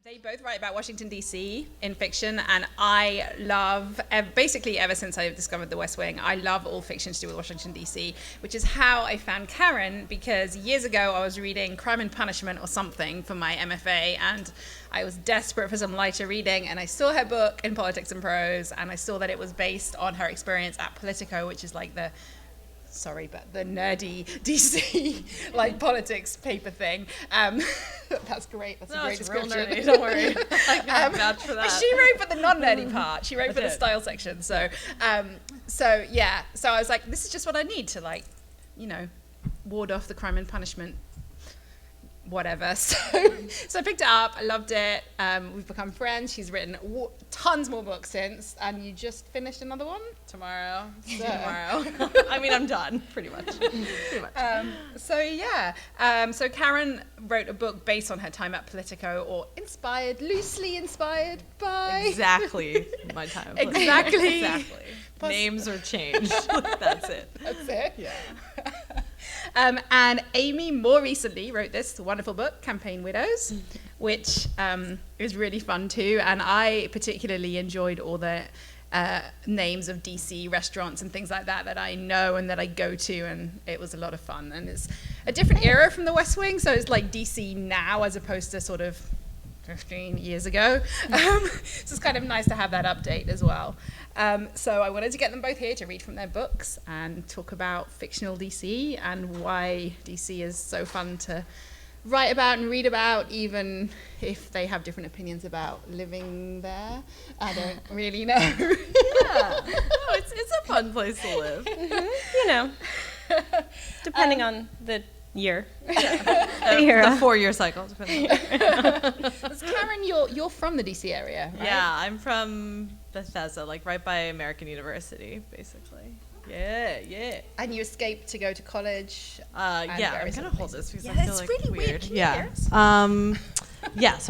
They both write about Washington, D.C. in fiction, and I love, basically ever since I discovered The West Wing, I love all fiction to do with Washington, D.C., which is how I found Karin, because years ago I was reading Crime and Punishment or something for my MFA, and I was desperate for some lighter reading, and I saw her book in Politics and Prose, and I saw that it was based on her experience at Politico, which is like the nerdy DC like politics paper thing. That's great. That's a great description. Real nerdy, don't worry. I can vouch for that. But she wrote for the non-nerdy part. She wrote for the style section. So I was like, this is just what I need to ward off the Crime and Punishment whatever. So I picked it up. I loved it. We've become friends. She's written tons more books since, and you just finished another one tomorrow. So. I mean, I'm done pretty much. So Karin wrote a book based on her time at Politico, or loosely inspired by exactly my time at Politico. Exactly. Names are changed. That's it. That's it. Yeah. And Aimee more recently wrote this wonderful book, Campaign Widows, which is really fun too. And I particularly enjoyed all the names of DC restaurants and things like that I know and that I go to, and it was a lot of fun. And it's a different era from The West Wing, so it's like DC now as opposed to sort of 15 years ago. So it's kind of nice to have that update as well. So I wanted to get them both here to read from their books and talk about fictional DC and why DC is so fun to write about and read about, even if they have different opinions about living there. I don't really know. Yeah. No, it's a fun place to live. You know, depending on the year. The 4-year cycle. Karin, you're from the DC area, right? Yeah, I'm from Bethesda, like right by American University, basically. Yeah. And you escaped to go to college. I'm gonna hold this because I feel it's like really weird. Yeah. So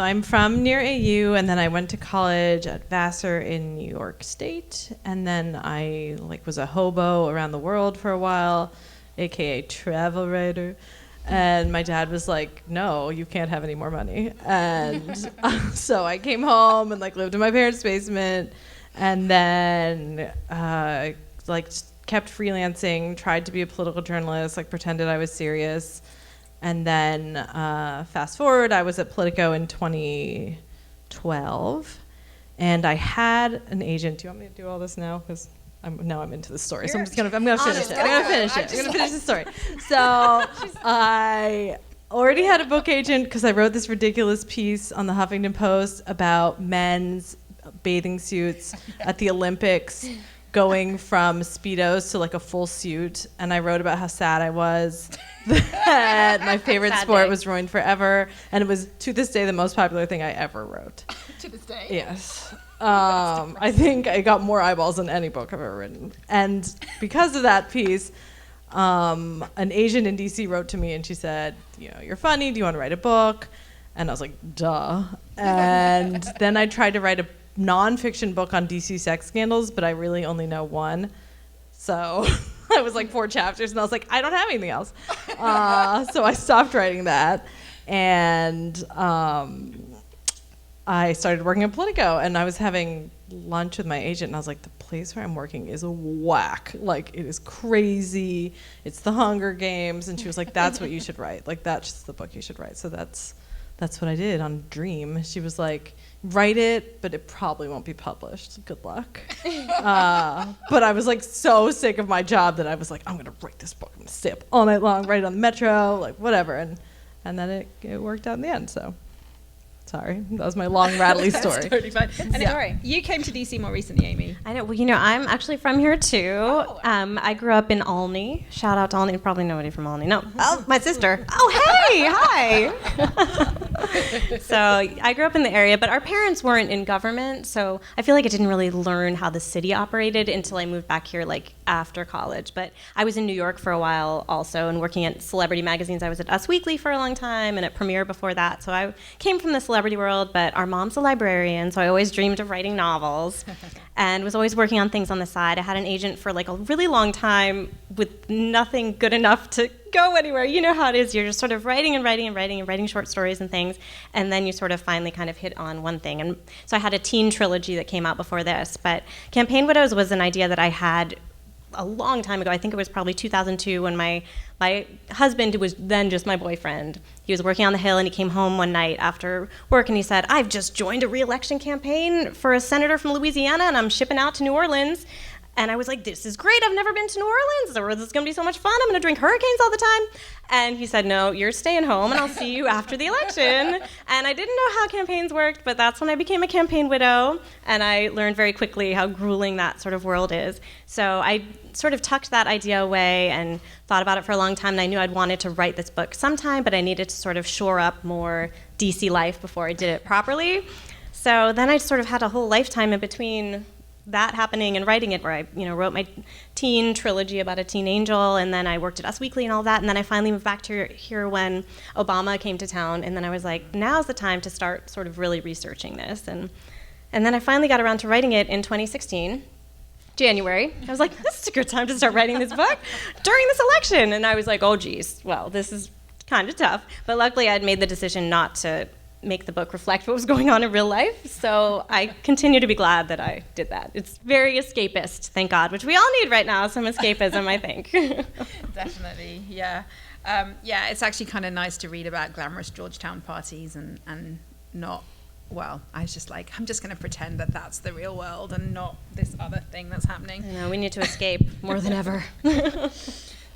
I'm from near AU, and then I went to college at Vassar in New York State, and then I was a hobo around the world for a while, aka travel writer. And my dad was like, no, you can't have any more money. And so I came home and lived in my parents' basement, and then kept freelancing, tried to be a political journalist, pretended I was serious. And then fast forward, I was at Politico in 2012, and I had an agent. Do you want me to do all this now? Because I'm into the story, so I'm gonna finish it. I'm gonna finish the story. So I already had a book agent because I wrote this ridiculous piece on the Huffington Post about men's bathing suits at the Olympics going from Speedos to a full suit, and I wrote about how sad I was that my favorite sport was ruined forever, and it was to this day the most popular thing I ever wrote. To this day? Yes. I think I got more eyeballs than any book I've ever written. And because of that piece, an agent in DC wrote to me and she said, you're funny, do you want to write a book? And I was like, duh. And then I tried to write a nonfiction book on DC sex scandals, but I really only know one. So I was 4 chapters, and I was like, I don't have anything else. So I stopped writing that. And I started working at Politico, and I was having lunch with my agent, and I was like, the place where I'm working is whack. It is crazy. It's the Hunger Games. And she was like, that's what you should write. That's the book you should write. So that's what I did on Dream. She was like, write it, but it probably won't be published. Good luck. But I was so sick of my job that I was like, I'm going to write this book. I'm going to stay up all night long, write it on the Metro, whatever. And then it worked out in the end, so. Sorry, that was my long, rattly story. That's totally fine. And you came to DC more recently, Aimee. I know. Well, I'm actually from here too. Oh. I grew up in Olney. Shout out to Olney. Probably nobody from Olney. No. Oh, my sister. Oh, hey, hi. So I grew up in the area, but our parents weren't in government, so I feel like I didn't really learn how the city operated until I moved back here, after college. But I was in New York for a while also, and working at celebrity magazines. I was at Us Weekly for a long time, and at Premiere before that. So I came from the celebrity world, but our mom's a librarian, so I always dreamed of writing novels. and was always working on things on the side. I had an agent for like a really long time with nothing good enough to go anywhere. You know how it is. You're just sort of writing and writing and writing and writing short stories and things, and then you sort of finally kind of hit on one thing. And so I had a teen trilogy that came out before this, but Campaign Widows was an idea that I had a long time ago. I think it was probably 2002 when my husband was then just my boyfriend. He was working on the Hill, and he came home one night after work, and he said, "I've just joined a re-election campaign for a senator from Louisiana, and I'm shipping out to New Orleans." And I was like, "This is great. I've never been to New Orleans. This is going to be so much fun. I'm going to drink hurricanes all the time." And he said, "No, you're staying home, and I'll see you after the election." And I didn't know how campaigns worked, but that's when I became a campaign widow, and I learned very quickly how grueling that sort of world is. So I sort of tucked that idea away and thought about it for a long time, and I knew I'd wanted to write this book sometime, but I needed to sort of shore up more DC life before I did it properly. So then I sort of had a whole lifetime in between that happening and writing it, where I wrote my teen trilogy about a teen angel, and then I worked at Us Weekly and all that, and then I finally moved back to here when Obama came to town, and then I was like, now's the time to start sort of really researching this. And then I finally got around to writing it in 2016. January. I was like, this is a good time to start writing this book during this election. And I was like, oh, geez, well, this is kind of tough. But luckily, I'd made the decision not to make the book reflect what was going on in real life. So I continue to be glad that I did that. It's very escapist, thank God, which we all need right now, some escapism, I think. Definitely, yeah. It's actually kind of nice to read about glamorous Georgetown parties and not, well, I was just like, I'm just going to pretend that that's the real world and not this other thing that's happening. I know, we need to escape more than ever.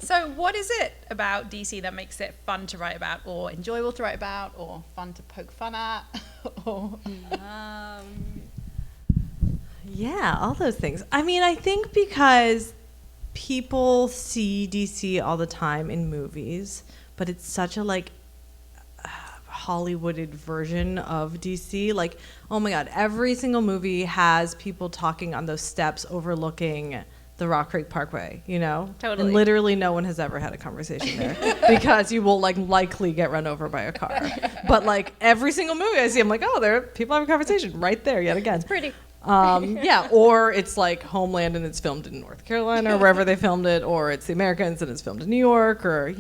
So what is it about DC that makes it fun to write about, or enjoyable to write about, or fun to poke fun at? Yeah, all those things. I mean, I think because people see DC all the time in movies, but it's such a Hollywooded version of DC. Like, oh my God, every single movie has people talking on those steps overlooking the Rock Creek Parkway, Totally. And literally no one has ever had a conversation there because you will likely get run over by a car. But every single movie I see, I'm like, oh, there people have a conversation right there yet again. It's pretty. Yeah, or it's like Homeland and it's filmed in North Carolina or wherever they filmed it, or it's The Americans and it's filmed in New York, or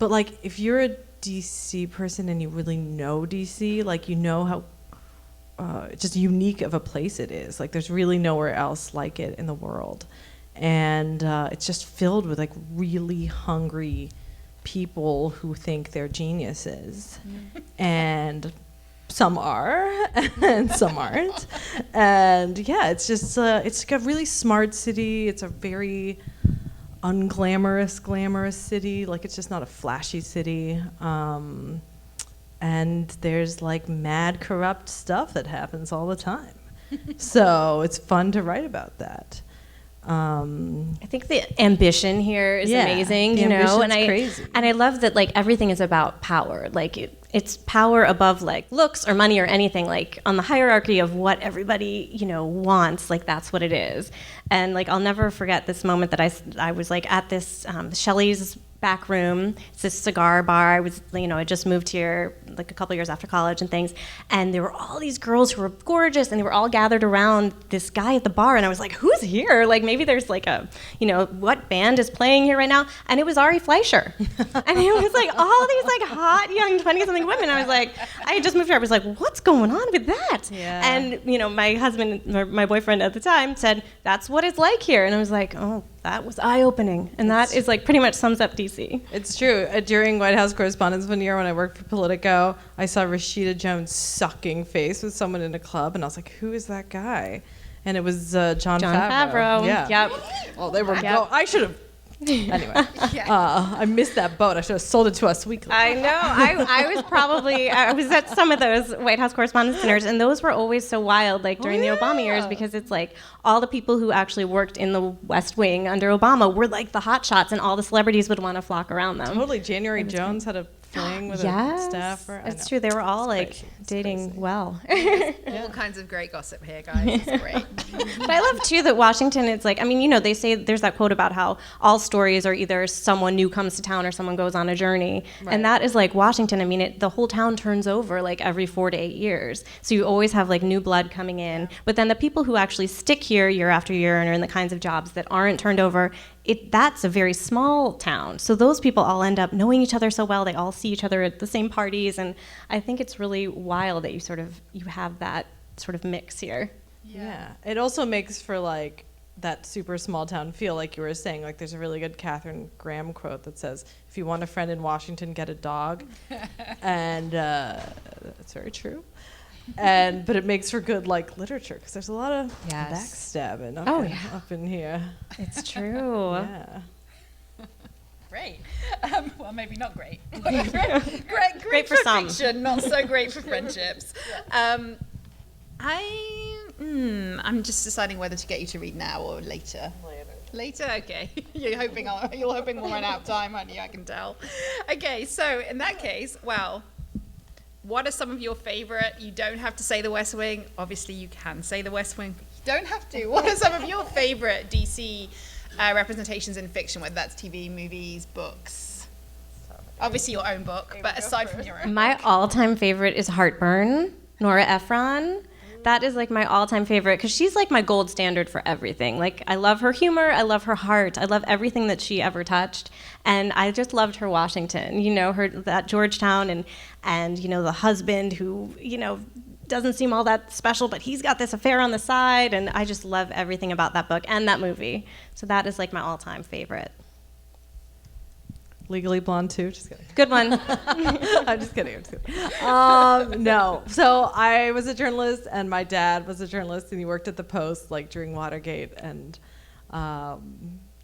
But if you're a DC person and you really know DC, you know how just unique of a place it is. There's really nowhere else like it in the world. And it's just filled with really hungry people who think they're geniuses. And some are and some aren't. And yeah, it's just it's a really smart city. It's a very glamorous city. It's just not a flashy city. And there's mad corrupt stuff that happens all the time. So it's fun to write about that. I think the ambition here is amazing, and crazy. And I love that everything is about power. It's power above looks or money or anything. On the hierarchy of what everybody wants, that's what it is. And I'll never forget this moment that I was at this Shelley's back room. It's this cigar bar. I was I just moved here a couple years after college and things, and there were all these girls who were gorgeous, and they were all gathered around this guy at the bar, and I was like, who's here? Maybe there's a what band is playing here right now? And it was Ari Fleischer. And it was all these hot young 20-something women. I was like, I had just moved here. I was like, what's going on with that? Yeah. And my husband, my boyfriend at the time, said, that's what it's like here. And I was like, oh, that was eye-opening. And that is pretty much sums up DC. It's true. During White House Correspondents one year when I worked for Politico, I saw Rashida Jones sucking face with someone in a club, and I was like, who is that guy? And it was John Favreau. Yeah. Yep. Well, they were I should have. Anyway, I missed that boat. I should have sold it to Us Weekly. I know. I was at some of those White House Correspondents' dinners, and those were always so wild, during the Obama years, because it's all the people who actually worked in the West Wing under Obama were the hot shots, and all the celebrities would want to flock around them. Totally. January Jones had a fling with a Yes, staffer. it's true. They were all like dating crazy. well. All kinds of great gossip here, guys. It's great. But I love too that Washington, it's like, I mean, you know, they say there's that quote about how all stories are either someone new comes to town or someone goes on a journey. Right. And that is like Washington. I mean, the whole town turns over like every 4 to 8 years. So you always have like new blood coming in. But then the people who actually stick here year after year and are in the kinds of jobs that aren't turned over, that's a very small town. So those people all end up knowing each other so well. They all see each other at the same parties. And I think it's really wild that you have that sort of mix here. Yeah. It also makes for like that super small town feel, like you were saying. Like there's a really good Katharine Graham quote that says, "If you want a friend in Washington, get a dog." And that's very true. But it makes for good like literature, because there's a lot of backstabbing up in here. It's true. Yeah. Great. Well, maybe not great. great for some. fiction, not so great for friendships. I'm just deciding whether to get you to read now or later. Later, okay. You're hoping we'll run out of time, aren't you? I can tell. Okay, so in that case, well, what are some of your favorite? You don't have to say The West Wing. Obviously, you can say The West Wing. But you don't have to. What are some of your favorite DC representations in fiction, whether that's TV, movies, books? Obviously, your own book, but aside from your own. My all-time favorite is Heartburn, Nora Ephron. That is like my all-time favorite, because she's like my gold standard for everything. Like, I love her humor, I love her heart, I love everything that she ever touched, and I just loved her Washington. You know, that Georgetown, and you know, the husband who, you know, doesn't seem all that special, but he's got this affair on the side, and I just love everything about that book and that movie. So that is like my all-time favorite. Legally Blonde too. Just kidding. Good one. I'm just kidding. No. So I was a journalist, and my dad was a journalist, and he worked at the Post like during Watergate, and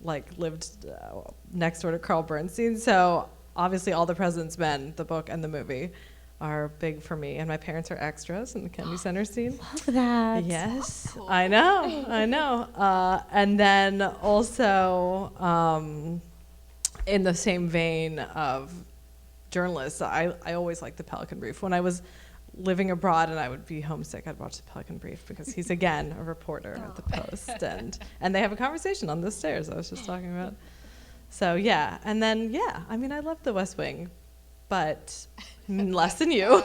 like lived next door to Carl Bernstein. So obviously, All the President's Men, the book and the movie, are big for me. And my parents are extras in the Kennedy Center scene. Love that. Yes, cool. I know. And then also. In the same vein of journalists, I always liked the Pelican Brief. When I was living abroad and I would be homesick, I'd watch the Pelican Brief, because he's, again, a reporter at the Post. And they have a conversation on the stairs I was just talking about. So, yeah. And then, yeah, I mean, I love The West Wing, but less than you.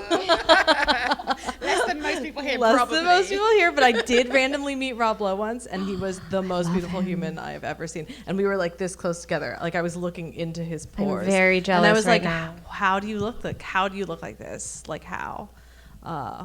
Less than most people here, Less probably. than most people here, but I did randomly meet Rob Lowe once, and he was the most beautiful human I have ever seen. And we were like this close together. Like I was looking into his pores. I'm very jealous and I was right like, now. how do you look like this? Like how?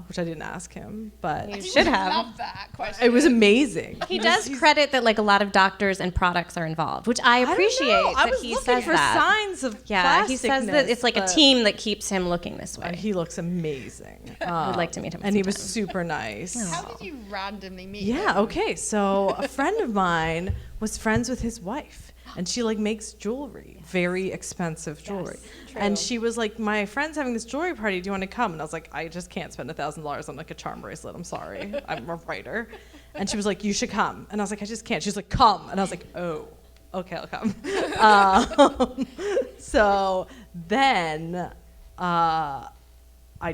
Which I didn't ask him, but You should have. Love that question. it was amazing. He does credit that like a lot of doctors and products are involved, which I appreciate. I that was he looking says for that. signs of Yeah, he says that it's like a plasticness, team that keeps him looking this way. but he looks amazing. I would like to meet him And he was sometime. super nice. How did you randomly meet Yeah, him? okay. So a friend of mine was friends with his wife, and she like makes jewelry, very expensive jewelry. And she was like, my friend's having this jewelry party. Do you want to come? And I was like, I just can't spend $1,000 on like a charm bracelet. I'm sorry. I'm a writer. And she was like, you should come. And I was like, I just can't. She's like, come. And I was like, oh, okay, I'll come. So then I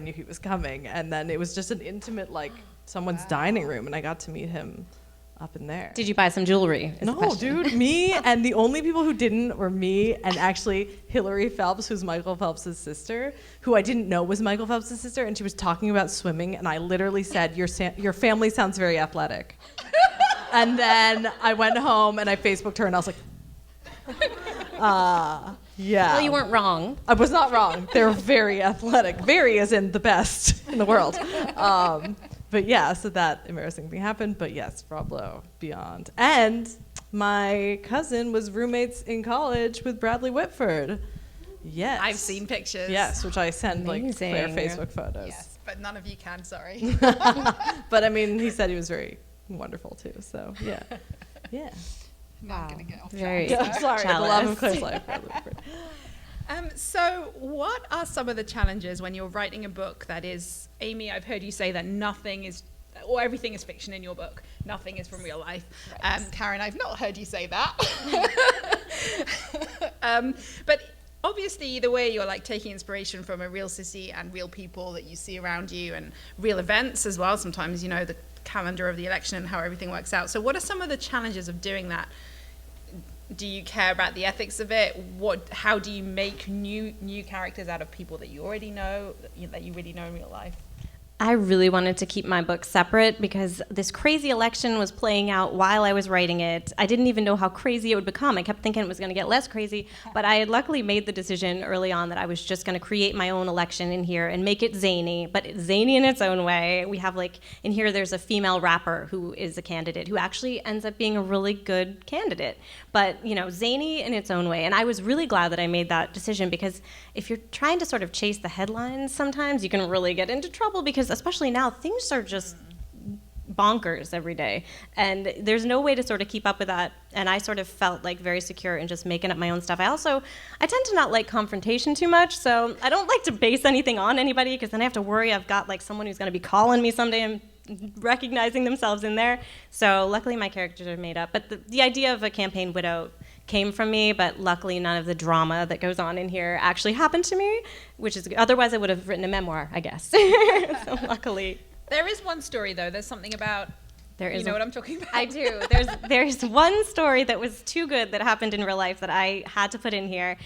knew he was coming. And then it was just an intimate, like someone's dining room. And I got to meet him up in there. Did you buy some jewelry? is the No, question. dude, me and the only people who didn't were me and actually Hillary Phelps, who's Michael Phelps' sister, who I didn't know was Michael Phelps' sister, and she was talking about swimming, and I literally said, your family sounds very athletic. And then I went home and I Facebooked her, and I was like, yeah. Well, you weren't wrong. I was not wrong. They're very athletic. Very as in the best in the world. But yeah, so that embarrassing thing happened. But yes, Rob Lowe, beyond. And my cousin was roommates in college with Bradley Whitford. Yes. I've seen pictures. Yes, which I send like Claire Amazing. Facebook photos. Yes, but none of you can, sorry. But I mean, he said he was very wonderful too. So yeah. Yeah. Now I'm going to get off Very track. I'm sorry. The love of jealous. Claire's life. Bradley Whitford. So what are some of the challenges when you're writing a book that is, Aimee, I've heard you say that nothing is, or everything is fiction in your book. Nothing is from real life. Right. Karin, I've not heard you say that. But obviously either way you're like taking inspiration from a real city and real people that you see around you and real events as well. Sometimes, you know, the calendar of the election and how everything works out. So what are some of the challenges of doing that? Do you care about the ethics of it? How do you make new characters out of people that you already know, that you really know in real life? I really wanted to keep my book separate because this crazy election was playing out while I was writing it. I didn't even know how crazy it would become. I kept thinking it was going to get less crazy, but I had luckily made the decision early on that I was just going to create my own election in here and make it zany, but it's zany in its own way. We have like, in here there's a female rapper who is a candidate who actually ends up being a really good candidate, but you know, zany in its own way. And I was really glad that I made that decision because if you're trying to sort of chase the headlines sometimes, you can really get into trouble because especially now, things are just bonkers every day. And there's no way to sort of keep up with that. And I sort of felt like very secure in just making up my own stuff. I tend to not like confrontation too much, so I don't like to base anything on anybody because then I have to worry I've got like someone who's going to be calling me someday and recognizing themselves in there. So luckily my characters are made up. But the idea of a campaign widow came from me, but luckily none of the drama that goes on in here actually happened to me, which is otherwise I would have written a memoir, I guess. So luckily. There is one story though. There's something about. You know what I'm talking about? I do. There's one story that was too good that happened in real life that I had to put in here.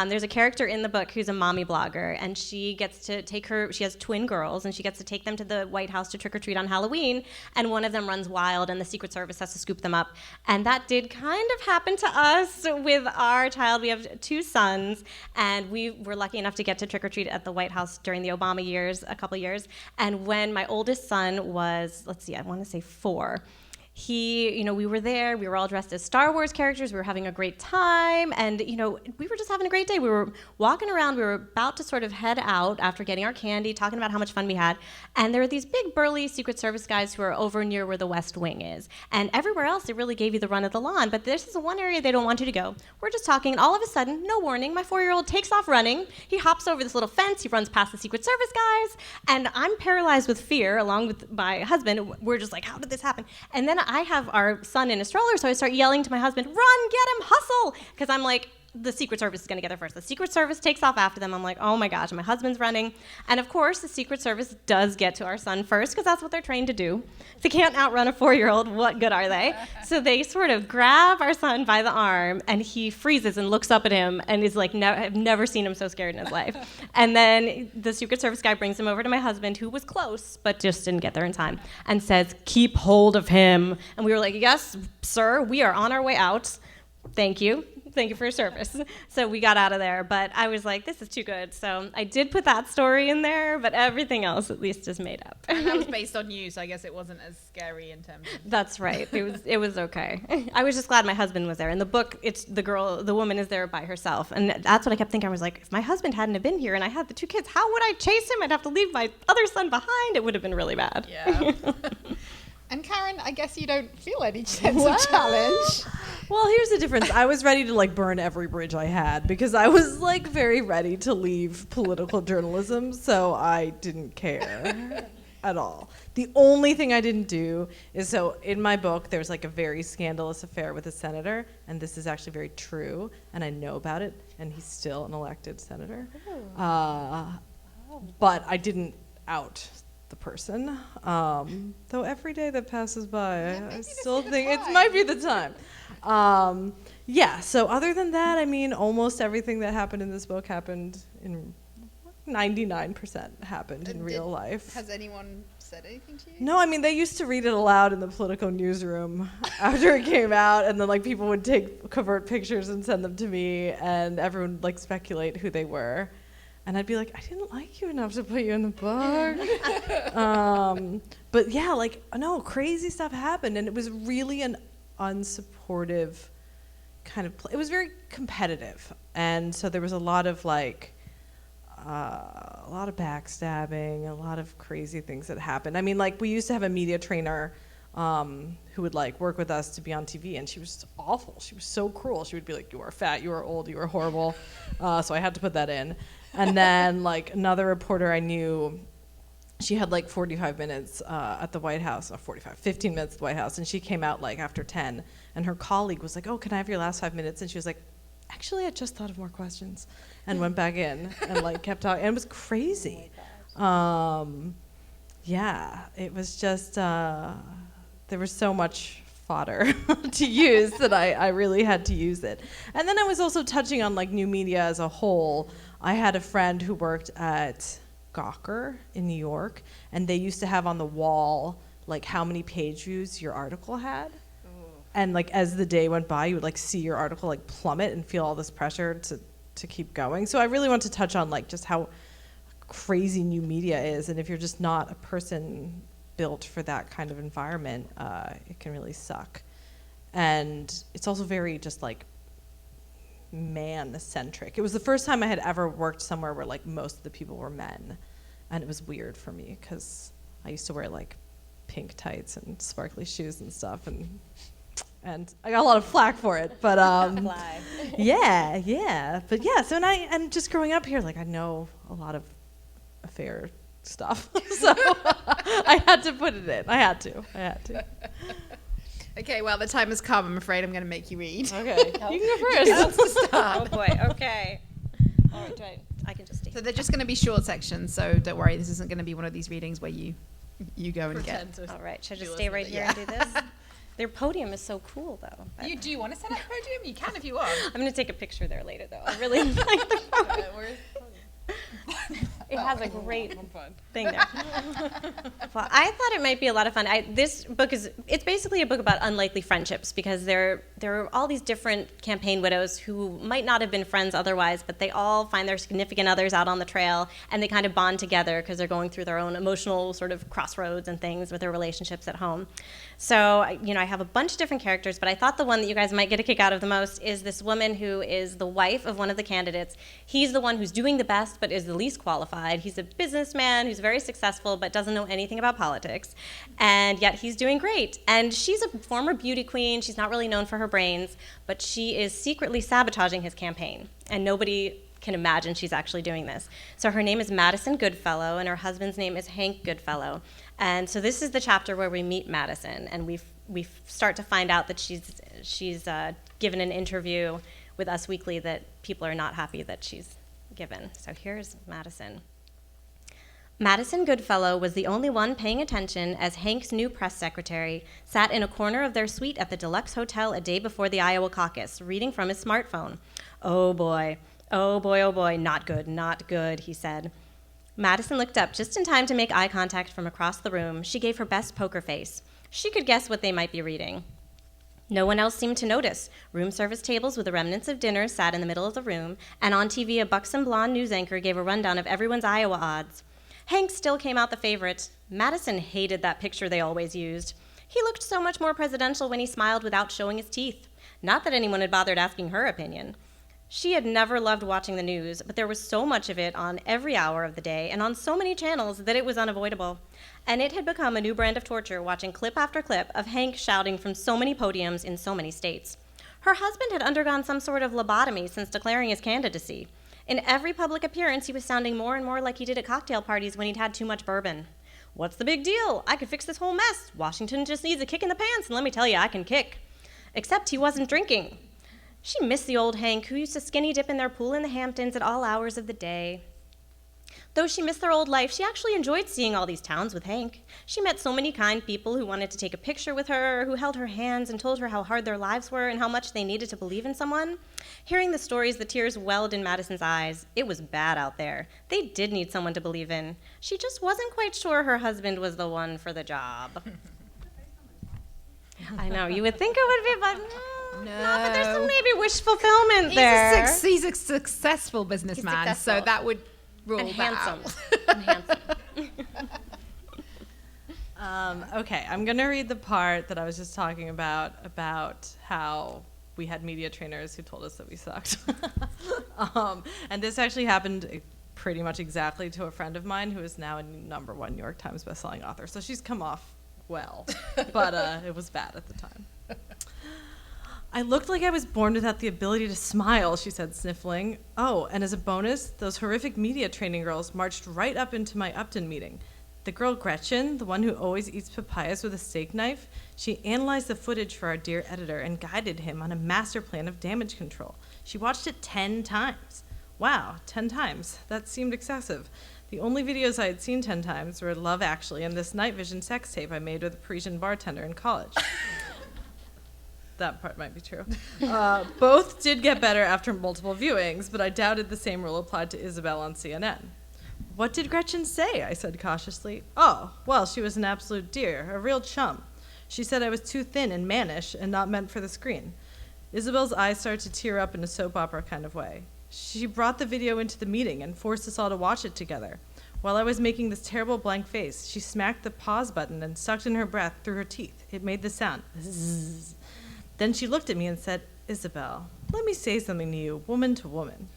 There's a character in the book who's a mommy blogger, and she gets to she has twin girls, and she gets to take them to the White House to trick-or-treat on Halloween, and one of them runs wild, and the Secret Service has to scoop them up. And that did kind of happen to us with our child. We have 2 sons, and we were lucky enough to get to trick-or-treat at the White House during the Obama years, a couple years. And when my oldest son was, I want to say 4, we were there, we were all dressed as Star Wars characters, we were having a great time, and, we were just having a great day. We were walking around, we were about to sort of head out after getting our candy, talking about how much fun we had, and there were these big, burly Secret Service guys who are over near where the West Wing is, and everywhere else, they really gave you the run of the lawn, but this is one area they don't want you to go. We're just talking, and all of a sudden, no warning, my 4-year-old takes off running, he hops over this little fence, he runs past the Secret Service guys, and I'm paralyzed with fear, along with my husband. We're just like, how did this happen? And then I have our son in a stroller, so I start yelling to my husband, run, get him, hustle, because I'm like, the Secret Service is going to get there first. The Secret Service takes off after them. I'm like, oh my gosh, my husband's running. And of course, the Secret Service does get to our son first, because that's what they're trained to do. If they can't outrun a 4-year-old, what good are they? So they sort of grab our son by the arm, and he freezes and looks up at him, and is like, I've never seen him so scared in his life. And then the Secret Service guy brings him over to my husband, who was close, but just didn't get there in time, and says, keep hold of him. And we were like, yes, sir, we are on our way out. Thank you. Thank you for your service. So we got out of there, but I was like, this is too good. So I did put that story in there, but everything else at least is made up. And that was based on you, so I guess it wasn't as scary in terms of... That's right. It was okay. I was just glad my husband was there. In the book, it's the woman is there by herself. And that's what I kept thinking. I was like, if my husband hadn't have been here and I had the 2 kids, how would I chase him? I'd have to leave my other son behind. It would have been really bad. Yeah. And Karin, I guess you don't feel any sense of challenge. Well, here's the difference. I was ready to burn every bridge I had because I was very ready to leave political journalism, so I didn't care at all. The only thing I didn't do is, so in my book, there's a very scandalous affair with a senator, and this is actually very true, and I know about it, and he's still an elected senator. But I didn't out the person, though every day that passes by, I still think it might be the time. So other than that, almost everything that happened in this book happened in 99% happened in real life. Has anyone said anything to you? No, they used to read it aloud in the political newsroom after it came out, and then people would take covert pictures and send them to me, and everyone would speculate who they were. And I'd be like, I didn't like you enough to put you in the book. But yeah, no, crazy stuff happened. And it was really an unsupportive kind of play. It was very competitive. And so there was a lot of backstabbing, a lot of crazy things that happened. We used to have a media trainer who would work with us to be on TV, and she was just awful. She was so cruel. She would be like, you are fat, you are old, you are horrible. So I had to put that in. And then another reporter I knew, she had 45 minutes at the White House, 15 minutes at the White House, and she came out after 10, and her colleague was like, oh, can I have your last 5 minutes? And she was like, actually, I just thought of more questions, and went back in and like kept talking. And it was crazy. Yeah, it was just, there was so much fodder to use that I really had to use it. And then I was also touching on like new media as a whole. I had a friend who worked at Gawker in New York, and they used to have on the wall like how many page views your article had. And like as the day went by, you would like see your article like plummet and feel all this pressure to keep going. So I really want to touch on like just how crazy new media is, and if you're just not a person built for that kind of environment, it can really suck. And it's also very just like man-centric. It was the first time I had ever worked somewhere where like most of the people were men, and it was weird for me because I used to wear like pink tights and sparkly shoes and stuff, and I got a lot of flack for it, but yeah. But yeah, so and just growing up here, like I know a lot of affair stuff, so I had to put it in. I had to. Okay, well, the time has come. I'm afraid I'm going to make you read. Okay, you can go first. Who wants to start? Oh boy. Okay. All right. I can just take. So they're just going to be short sections. So don't worry. This isn't going to be one of these readings where you go and get. All right. Should I just stay right here and do this? Their podium is so cool, though. Do you want to set up a podium? You can if you want. I'm going to take a picture there later, though. I really like the podium. It has a great thing there. Well, I thought it might be a lot of fun. This book it's basically a book about unlikely friendships, because there are all these different campaign widows who might not have been friends otherwise, but they all find their significant others out on the trail, and they kind of bond together because they're going through their own emotional sort of crossroads and things with their relationships at home. So, I have a bunch of different characters, but I thought the one that you guys might get a kick out of the most is this woman who is the wife of one of the candidates. He's the one who's doing the best, but is the least qualified. He's a businessman who's very successful, but doesn't know anything about politics, and yet he's doing great. And she's a former beauty queen. She's not really known for her brains, but she is secretly sabotaging his campaign, and nobody can imagine she's actually doing this. So her name is Madison Goodfellow, and her husband's name is Hank Goodfellow. And so this is the chapter where we meet Madison, and we start to find out that she's given an interview with Us Weekly that people are not happy that she's given. So here's Madison. Madison Goodfellow was the only one paying attention as Hank's new press secretary sat in a corner of their suite at the Deluxe Hotel a day before the Iowa caucus, reading from his smartphone. Oh boy, not good, he said. Madison looked up just in time to make eye contact from across the room. She gave her best poker face. She could guess what they might be reading. No one else seemed to notice. Room service tables with the remnants of dinner sat in the middle of the room, and on TV a buxom blonde news anchor gave a rundown of everyone's Iowa odds. Hank still came out the favorite. Madison hated that picture they always used. He looked so much more presidential when he smiled without showing his teeth. Not that anyone had bothered asking her opinion. She had never loved watching the news, but there was so much of it on every hour of the day and on so many channels that it was unavoidable. And it had become a new brand of torture, watching clip after clip of Hank shouting from so many podiums in so many states. Her husband had undergone some sort of lobotomy since declaring his candidacy. In every public appearance, he was sounding more and more like he did at cocktail parties when he'd had too much bourbon. What's the big deal? I could fix this whole mess. Washington just needs a kick in the pants, and let me tell you, I can kick. Except he wasn't drinking. She missed the old Hank, who used to skinny dip in their pool in the Hamptons at all hours of the day. Though she missed their old life, she actually enjoyed seeing all these towns with Hank. She met so many kind people who wanted to take a picture with her, who held her hands and told her how hard their lives were and how much they needed to believe in someone. Hearing the stories, the tears welled in Madison's eyes. It was bad out there. They did need someone to believe in. She just wasn't quite sure her husband was the one for the job. I know, you would think it would be, but no, but there's some maybe wish fulfillment there. He's a successful businessman, so that would rule and that handsome. out. And handsome. Okay, I'm going to read the part that I was just talking about how we had media trainers who told us that we sucked. And this actually happened pretty much exactly to a friend of mine who is now a #1 New York Times bestselling author. So she's come off well, but it was bad at the time. I looked like I was born without the ability to smile, she said, sniffling. Oh, and as a bonus, those horrific media training girls marched right up into my Upton meeting. The girl Gretchen, the one who always eats papayas with a steak knife, she analyzed the footage for our dear editor and guided him on a master plan of damage control. She watched it 10 times. Wow, 10 times. That seemed excessive. The only videos I had seen 10 times were Love Actually and this night vision sex tape I made with a Parisian bartender in college. That part might be true. Both did get better after multiple viewings, but I doubted the same rule applied to Isabel on CNN. What did Gretchen say? I said cautiously. Oh, well, she was an absolute dear, a real chum. She said I was too thin and mannish and not meant for the screen. Isabel's eyes started to tear up in a soap opera kind of way. She brought the video into the meeting and forced us all to watch it together. While I was making this terrible blank face, she smacked the pause button and sucked in her breath through her teeth. It made the sound. Zzz. Then she looked at me and said, Isabel, let me say something to you, woman to woman.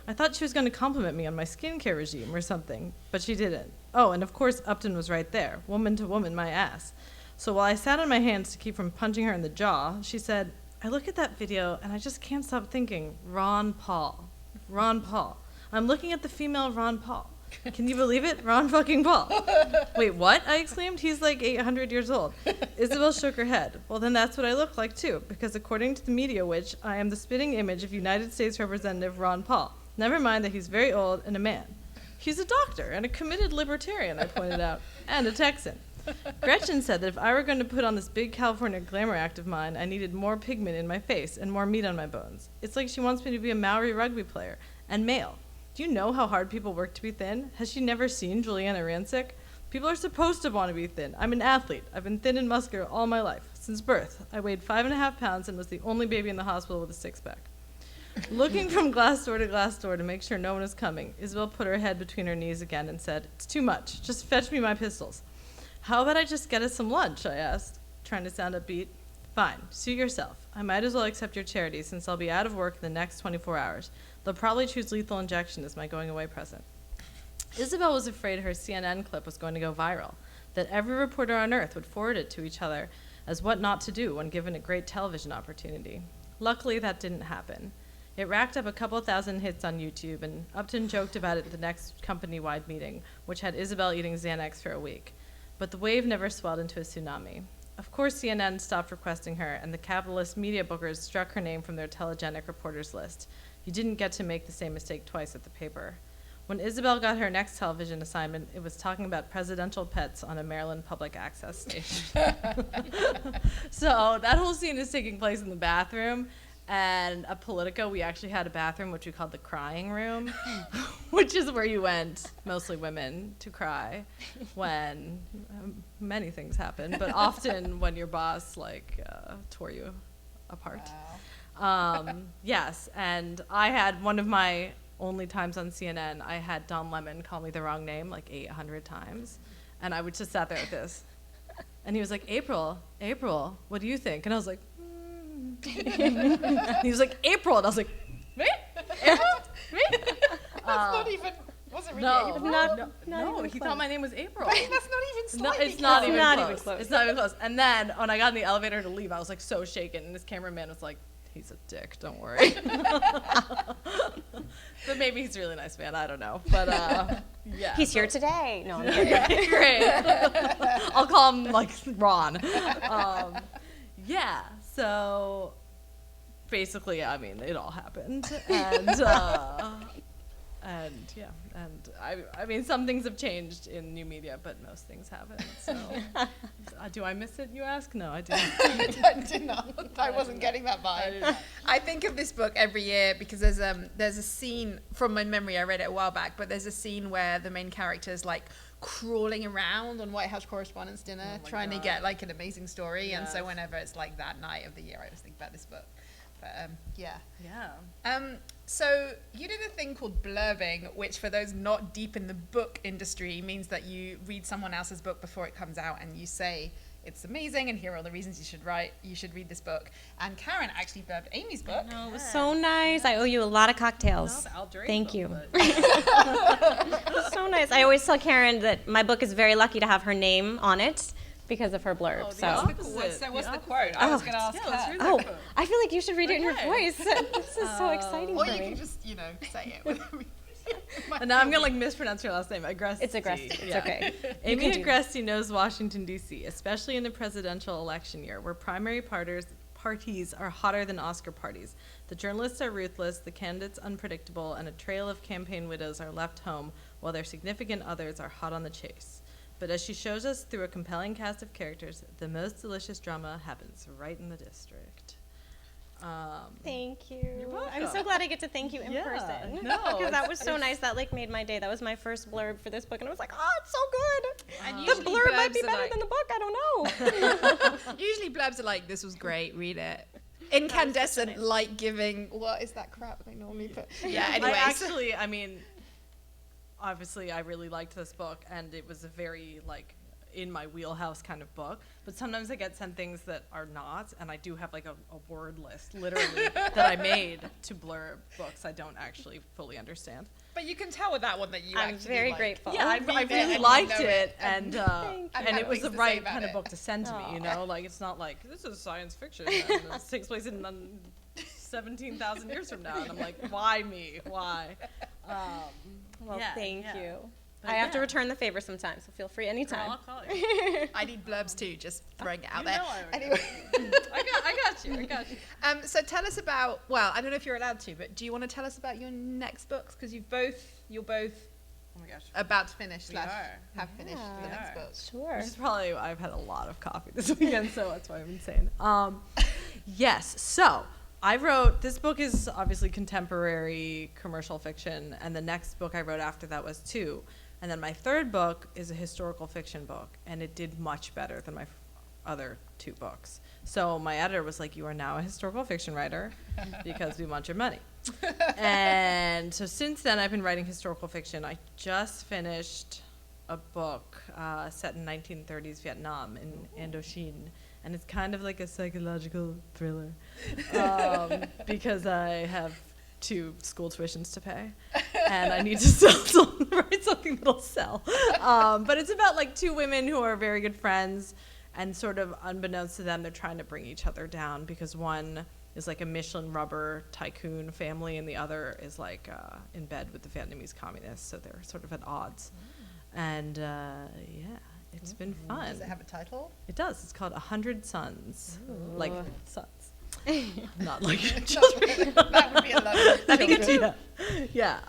I thought she was going to compliment me on my skincare regime or something, but she didn't. Oh, and of course Upton was right there, woman to woman, my ass. So while I sat on my hands to keep from punching her in the jaw, she said, I look at that video and I just can't stop thinking, Ron Paul. Ron Paul. I'm looking at the female Ron Paul. Can you believe it? Ron fucking Paul. Wait, what? I exclaimed. He's like 800 years old. Isabel shook her head. Well, then that's what I look like too, because according to the media witch, I am the spitting image of United States Representative Ron Paul. Never mind that he's very old and a man. He's a doctor and a committed libertarian, I pointed out, and a Texan. Gretchen said that if I were going to put on this big California glamour act of mine, I needed more pigment in my face and more meat on my bones. It's like she wants me to be a Maori rugby player and male. Do you know how hard people work to be thin? Has she never seen Juliana Rancic? People are supposed to want to be thin. I'm an athlete. I've been thin and muscular all my life. Since birth, I weighed 5.5 pounds and was the only baby in the hospital with a six-pack. Looking from glass door to make sure no one is coming, Isabel put her head between her knees again and said, It's too much. Just fetch me my pistols. How about I just get us some lunch, I asked, trying to sound upbeat. Fine, suit yourself. I might as well accept your charity since I'll be out of work in the next 24 hours. They'll probably choose lethal injection as my going away present. Isabel was afraid her CNN clip was going to go viral, that every reporter on earth would forward it to each other as what not to do when given a great television opportunity. Luckily, that didn't happen. It racked up a couple thousand hits on YouTube, and Upton joked about it at the next company-wide meeting, which had Isabel eating Xanax for a week. But the wave never swelled into a tsunami. Of course, CNN stopped requesting her, and the capitalist media bookers struck her name from their telegenic reporters list. You didn't get to make the same mistake twice at the paper. When Isabel got her next television assignment, it was talking about presidential pets on a Maryland public access station. So that whole scene is taking place in the bathroom, and at Politico, we actually had a bathroom which we called the crying room, which is where you went, mostly women, to cry when many things happen, but often when your boss tore you apart. Wow. Yes, and I had one of my only times on CNN, I had Don Lemon call me the wrong name like 800 times, and I would just sat there like this. And he was like, April, what do you think? And I was like, he was like, April, and I was like, me? April? Me? That's not even, wasn't really April. No, he thought my name was April. That's not even slightly It's not even close. It's not even close. And then when I got in the elevator to leave, I was like so shaken, and this cameraman was like, he's a dick, don't worry. But maybe he's a really nice man, I don't know. But yeah. He's here today. No, I'm kidding. Great. I'll call him like Ron. Yeah, so basically, I mean, it all happened. And yeah, and I mean, some things have changed in new media, but most things haven't. So, do I miss it, you ask? No, I didn't. I did not. I wasn't getting that vibe. I think of this book every year because there's a scene from my memory. I read it a while back, but there's a scene where the main character is like crawling around on White House Correspondents' Dinner, trying to get like an amazing story. Yes. And so whenever it's like that night of the year, I always think about this book. But yeah. So you did a thing called blurbing, which for those not deep in the book industry means that you read someone else's book before it comes out and you say it's amazing and here are all the reasons you should read this book. And Karin actually blurbed Aimee's book. It was so nice. I owe you a lot of cocktails. Thank you. It was so nice. I always tell Karin that my book is very lucky to have her name on it because of her blurb. What's the quote? I was going to ask her. I feel like you should read it in your voice. This is so exciting for me. Or you can just, say it. And now I'm gonna mispronounce her last name. Agresti. It's Agresti. It's okay. Aimee Agresti knows Washington D.C., especially in the presidential election year, where primary parties are hotter than Oscar parties. The journalists are ruthless, the candidates unpredictable, and a trail of campaign widows are left home, while their significant others are hot on the chase. But as she shows us through a compelling cast of characters, the most delicious drama happens right in the district. Thank you. You're welcome. I'm so glad I get to thank you in person. No, Because that was so nice. That made my day. That was my first blurb for this book, and I was like, oh, it's so good. And The usually blurb might be blurbs are better like- than the book. I don't know. Usually blurbs are like, this was great, read it. Incandescent, light giving. What is that crap they normally put? Yeah, anyways. Obviously, I really liked this book, and it was a very, in my wheelhouse kind of book. But sometimes I get sent things that are not, and I do have, a word list, literally, that I made to blurb books I don't actually fully understand. But you can tell with that one that you I'm actually very like. grateful. Yeah, I read really it and you liked know it, it. and And it was the things to say right about kind of it. book to send to me, you know? It's not like, this is science fiction, and this takes place in 17,000 years from now, and I'm like, why me? Why? Well, thank you. But I have to return the favor sometime, so feel free anytime. I'll call you. I need blurbs too, just throwing it out You there. know I would. Anyway. I got you. So tell us about, well, I don't know if you're allowed to, but do you want to tell us about your next books? Because you're both Oh my gosh. about to finish, We / are. have finished the next are. book. Sure. Which is probably, I've had a lot of coffee this weekend, so that's why I'm insane. Yes, so I wrote, this book is obviously contemporary commercial fiction, and the next book I wrote after that was too. And then my third book is a historical fiction book, and it did much better than my other two books. So my editor was like, you are now a historical fiction writer because we want your money. And so since then, I've been writing historical fiction. I just finished a book set in 1930s Vietnam in Indochine. And it's kind of like a psychological thriller because I have 2 school tuitions to pay, and I need to write something that'll sell. But it's about 2 women who are very good friends, and sort of unbeknownst to them, they're trying to bring each other down because one is a Michelin rubber tycoon family, and the other is in bed with the Vietnamese communists, so they're sort of at odds. And it's been fun. Does it have a title? It does. It's called 100 Sons. Like sons. Not children. That would be a lot of That'd be good too. Yeah.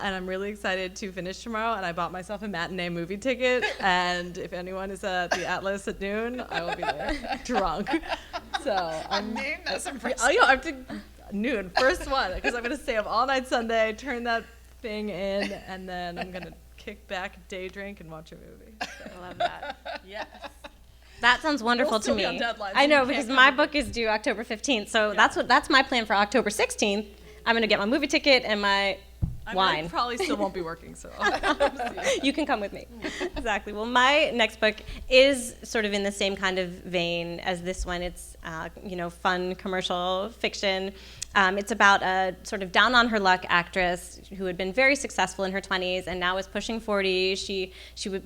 And I'm really excited to finish tomorrow. And I bought myself a matinee movie ticket. And if anyone is at the Atlas at noon, I will be there drunk. So At noon? That's impressive. Oh, yeah. I'm to noon. First one. Because I'm going to stay up all night Sunday, turn that thing in, and then I'm going to kick back, day drink, and watch a movie. So. I love that. Yes. That sounds wonderful We'll to still be me. on deadline, so I know, you because can't my come. book is due October 15th, so that's my plan for October 16th. I'm going to get my movie ticket and my I wine. probably still won't be working, so You can come with me. Exactly. Well, my next book is sort of in the same kind of vein as this one. It's, fun commercial fiction. It's about a sort of down-on-her-luck actress who had been very successful in her 20s and now is pushing 40. She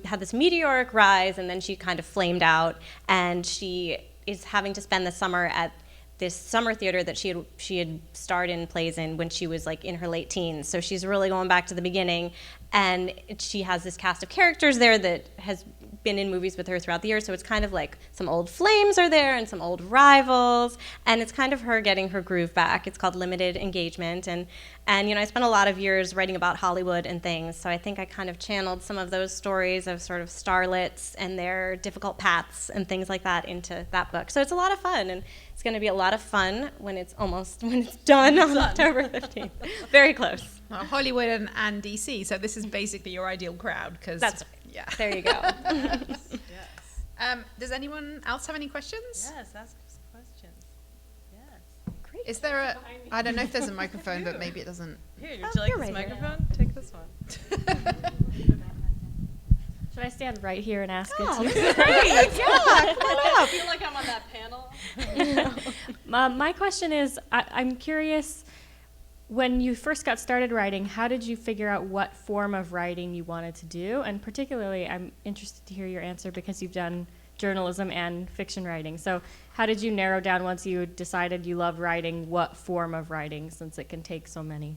had this meteoric rise, and then she kind of flamed out, and she is having to spend the summer at this summer theater that she had starred in plays in when she was in her late teens. So she's really going back to the beginning, and she has this cast of characters there that has been in movies with her throughout the years. So it's kind of like some old flames are there and some old rivals, and it's kind of her getting her groove back. It's called Limited Engagement, and I spent a lot of years writing about Hollywood and things. So I think I kind of channeled some of those stories of sort of starlets and their difficult paths and things like that into that book. So it's a lot of fun, and it's going to be a lot of fun when it's done on October 15th. Very close. Well, Hollywood and DC, so this is basically your ideal crowd. That's yeah. There you go. Yes. Does anyone else have any questions? Yes, ask us questions. Yes. Great. Is there I don't know if there's a microphone, but maybe it doesn't. Here, would you like you're this right here. microphone? Take this one. Should I stand right here and ask Oh, it? this is great. Yeah, come on I up. feel like I'm on that panel. My question is, I'm curious, when you first got started writing, how did you figure out what form of writing you wanted to do? And particularly, I'm interested to hear your answer because you've done journalism and fiction writing. So how did you narrow down, once you decided you love writing, what form of writing, since it can take so many?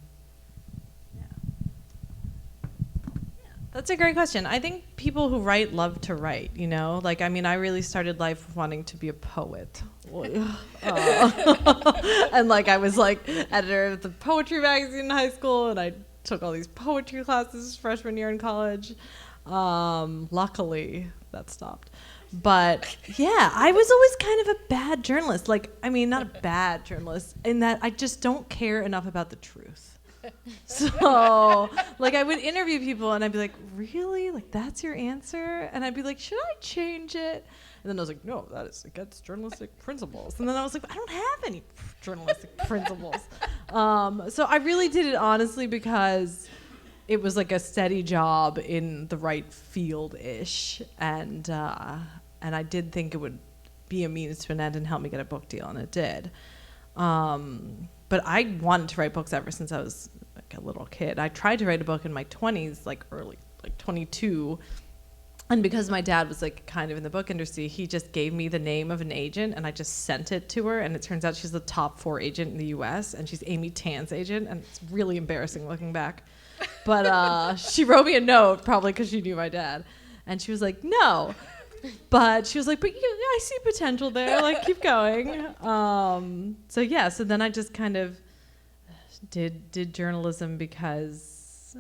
That's a great question. I think people who write love to write, you know? Like, I mean, I really started life wanting to be a poet. And, like, I was, like, editor of the poetry magazine in high school, and I took all these poetry classes freshman year in college. Luckily, that stopped. But, yeah, I was always kind of a bad journalist. Like, I mean, not a bad journalist, in that I just don't care enough about the truth. So, like, I would interview people and I'd be like, really? Like, that's your answer? And I'd be like, should I change it? And then I was like, no, that is against journalistic principles. And then I was like, I don't have any journalistic principles. So I really did it honestly because it was like a steady job in the right field-ish. And I did think it would be a means to an end and help me get a book deal, and it did. But I wanted to write books ever since I was like a little kid. I tried to write a book in my 20s, like early, like 22. And because my dad was like kind of in the book industry, he just gave me the name of an agent and I just sent it to her. And it turns out she's the top 4 agent in the US, and she's Amy Tan's agent. And it's really embarrassing looking back. But she wrote me a note, probably because she knew my dad. And she was like, no. But she was like, but I see potential there. Like, keep going. So then I just kind of did journalism because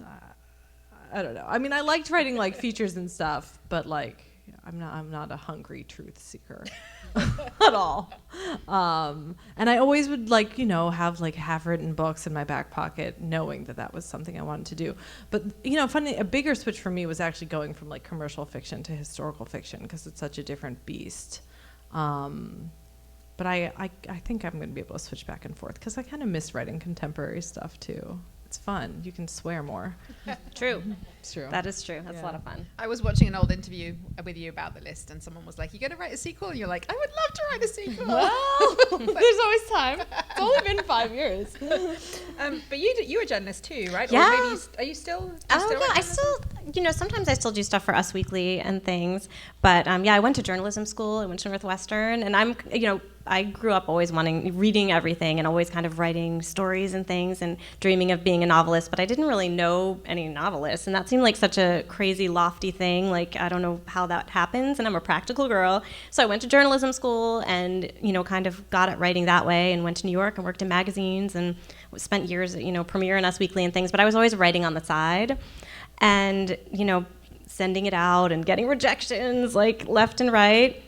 I don't know. I mean, I liked writing like features and stuff, but like I'm not a hungry truth seeker at all. And I always would like, you know, have half-written books in my back pocket, knowing that was something I wanted to do. But, you know, funny, a bigger switch for me was actually going from like commercial fiction to historical fiction because it's such a different beast. But I think I'm going to be able to switch back and forth because I kind of miss writing contemporary stuff too. It's fun. You can swear more. True. It's true. That is true. That's a lot of fun. I was watching an old interview with you about the list, and someone was like, "You going to write a sequel?" And you're like, "I would love to write a sequel." Well, there's always time. It's only been 5 years. But you're a journalist too, right? Yeah. Or maybe are you still? I still, you know, sometimes I still do stuff for Us Weekly and things. But I went to journalism school. I went to Northwestern, and I grew up always reading everything and always kind of writing stories and things and dreaming of being a novelist, but I didn't really know any novelists, and that seemed like such a crazy, lofty thing. Like, I don't know how that happens, and I'm a practical girl. So I went to journalism school and, you know, kind of got at writing that way and went to New York and worked in magazines and spent years, you know, Premiere and Us Weekly and things, but I was always writing on the side and, you know, sending it out and getting rejections, like, left and right.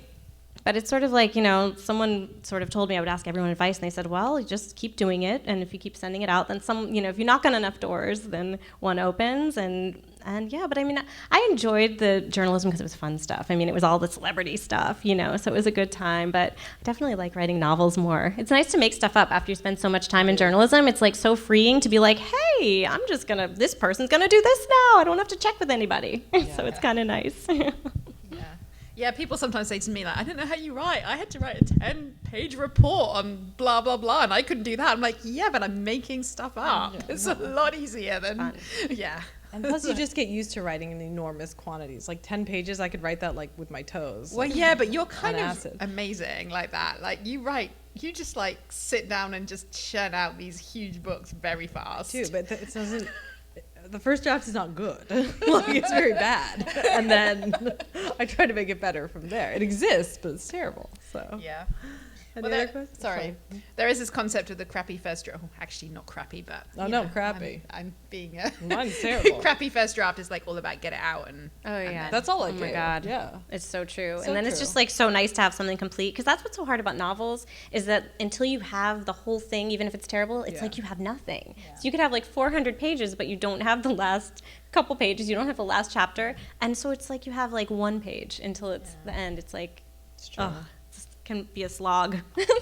But it's sort of like, you know, someone sort of told me I would ask everyone advice, and they said, well, you just keep doing it, and if you keep sending it out, then if you knock on enough doors, then one opens, and yeah, but I mean, I enjoyed the journalism because it was fun stuff. I mean, it was all the celebrity stuff, you know, so it was a good time, but I definitely like writing novels more. It's nice to make stuff up after you spend so much time in journalism. It's like so freeing to be like, hey, this person's gonna do this now. I don't have to check with anybody. Yeah. So it's kind of nice. Yeah, people sometimes say to me, like, I don't know how you write. I had to write a 10-page report on blah, blah, blah, and I couldn't do that. I'm like, yeah, but I'm making stuff up. It's a lot easier than, yeah. And plus, you just get used to writing in enormous quantities. Like 10 pages, I could write that like with my toes. Well, yeah, but you're kind of acid. Amazing like that. Like, you just like sit down and just churn out these huge books very fast. Too, but it doesn't... The first draft is not good. Like, it's very bad. And then I try to make it better from there. It exists, but it's terrible. So yeah. Any other questions? Sorry. There is this concept of the crappy first draft. Actually, not crappy, but crappy. I'm being Mine's terrible. Crappy first draft is like all about get it out and. Oh yeah. That's all I do. Oh my God. Yeah. It's so true. So and then true. it's just like so nice to have something complete, because that's what's so hard about novels is that until you have the whole thing, even if it's terrible, it's like you have nothing. Yeah. So you could have like 400 pages, but you don't have the last couple pages. You don't have the last chapter, and so it's like you have like one page until it's the end. It's like, can be a slog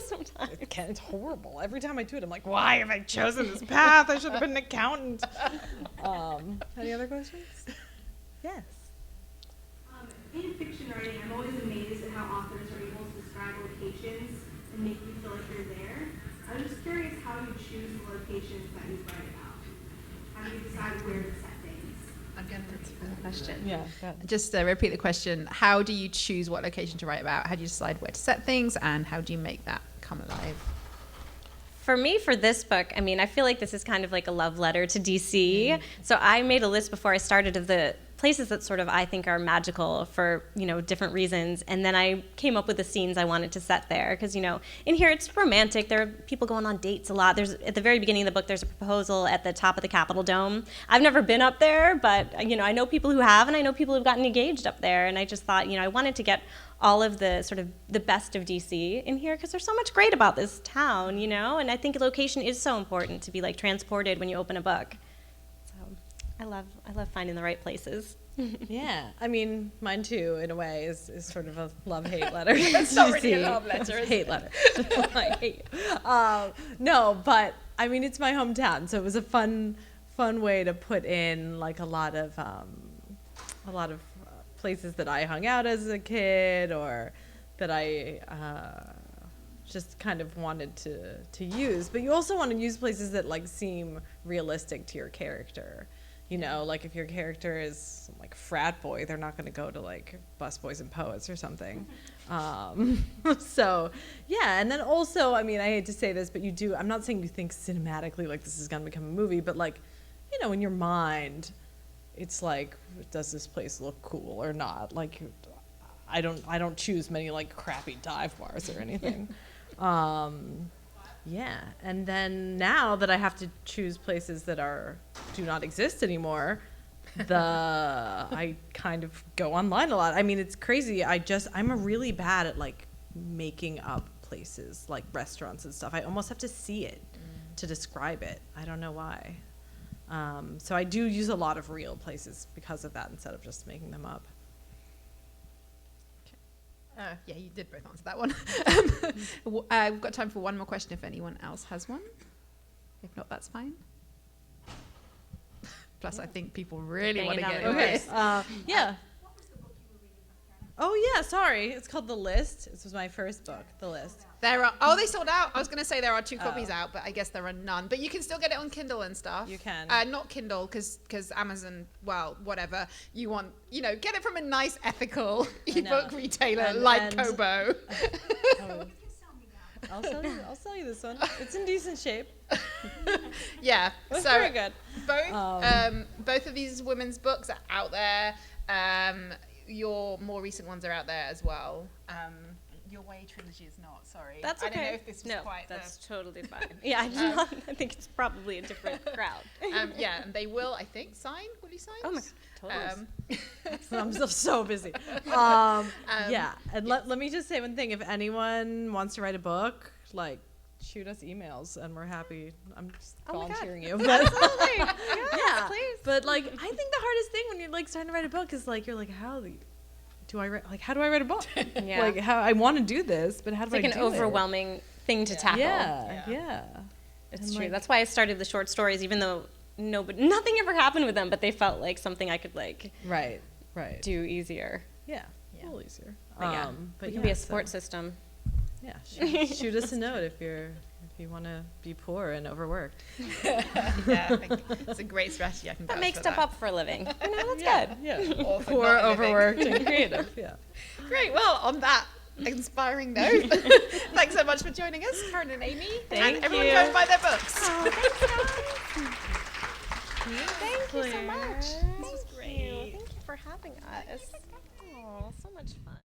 sometimes. It's horrible. Every time I do it, I'm like, why have I chosen this path? I should have been an accountant. Any other questions? Yes. In fiction writing, I'm always amazed at how authors are able to describe locations and make you feel like you're there. I'm just curious how you choose the locations that you write about. How do you decide where to set things? Again, that's a Good question. Yeah. Just repeat the question. How do you choose what location to write about? How do you decide where to set things, and how do you make that come alive? For me, for this book, I mean, I feel like this is kind of like a love letter to DC. So I made a list before I started of the places that sort of I think are magical for, different reasons. And then I came up with the scenes I wanted to set there because, in here it's romantic. There are people going on dates a lot. There's at the very beginning of the book, there's a proposal at the top of the Capitol Dome. I've never been up there, but, I know people who have, and I know people who've gotten engaged up there. And I just thought, I wanted to get all of the sort of the best of DC in here because there's so much great about this town, and I think location is so important to be like transported when you open a book. So I love finding the right places. Yeah, I mean, mine too, in a way, is sort of a love-hate letter. It's not really a love letter, is hate it? letter. I hate you. No, but I mean, it's my hometown, so it was a fun way to put in like a lot of places that I hung out as a kid, or that I just kind of wanted to use. But you also want to use places that like seem realistic to your character. Like if your character is some, like frat boy, they're not going to go to like Busboys and Poets or something. So yeah, and then also, I mean, I hate to say this, but I'm not saying you think cinematically like this is going to become a movie, but like, in your mind, it's like, does this place look cool or not? Like, I don't choose many like crappy dive bars or anything. Yeah, and then now that I have to choose places that do not exist anymore, I kind of go online a lot. I mean, it's crazy. I'm really bad at like making up places, like restaurants and stuff. I almost have to see it to describe it. I don't know why. So I do use a lot of real places because of that instead of just making them up. Yeah, you did both answer that one. We've got time for one more question if anyone else has one. If not, that's fine. Plus, I think people really want to get into Okay. this. Yeah. Oh yeah, sorry. It's called The List. This was my first book, The List. They sold out. I was going to say there are 2 copies out, but I guess there are none. But you can still get it on Kindle and stuff. You can. Not Kindle, because Amazon, well, whatever. You want, get it from a nice, ethical ebook retailer like Kobo. I'll sell you this one. It's in decent shape. Yeah. It's so very good. Both of these women's books are out there. Your more recent ones are out there as well. Your Way trilogy is not. Sorry. That's okay. I don't know if this was quite. That's totally fine. Yeah, I think it's probably a different crowd. Yeah, and they will, I think, sign. Will you sign? Oh my God, totally. I'm so busy. Yeah, and let me just say one thing. If anyone wants to write a book, like, shoot us emails, and we're happy. I'm just volunteering you. But Absolutely. yeah, please. But like, I think the hardest thing when you're like starting to write a book is like, you're like, how do I write a book? Yeah. Like, how I want to do this, but how do I do it? It's like an overwhelming thing to tackle. Yeah. It's true. That's why I started the short stories, even though nothing ever happened with them, but they felt like something I could like Right. do easier. Yeah. A little easier. But it can be a support system. Yeah. Shoot us a note if you want to be poor and overworked. Yeah, I think it's a great strategy. I can That vouch makes for stuff that. up for a living. That's good. Yeah. Or for Poor, not living. overworked, and creative. Yeah. Great. Well, on that inspiring note, thanks so much for joining us, Karin and Aimee. Thank and everyone you. go and buy their books. Thank you so much. This was great. Thank you for having us. Oh, so much fun.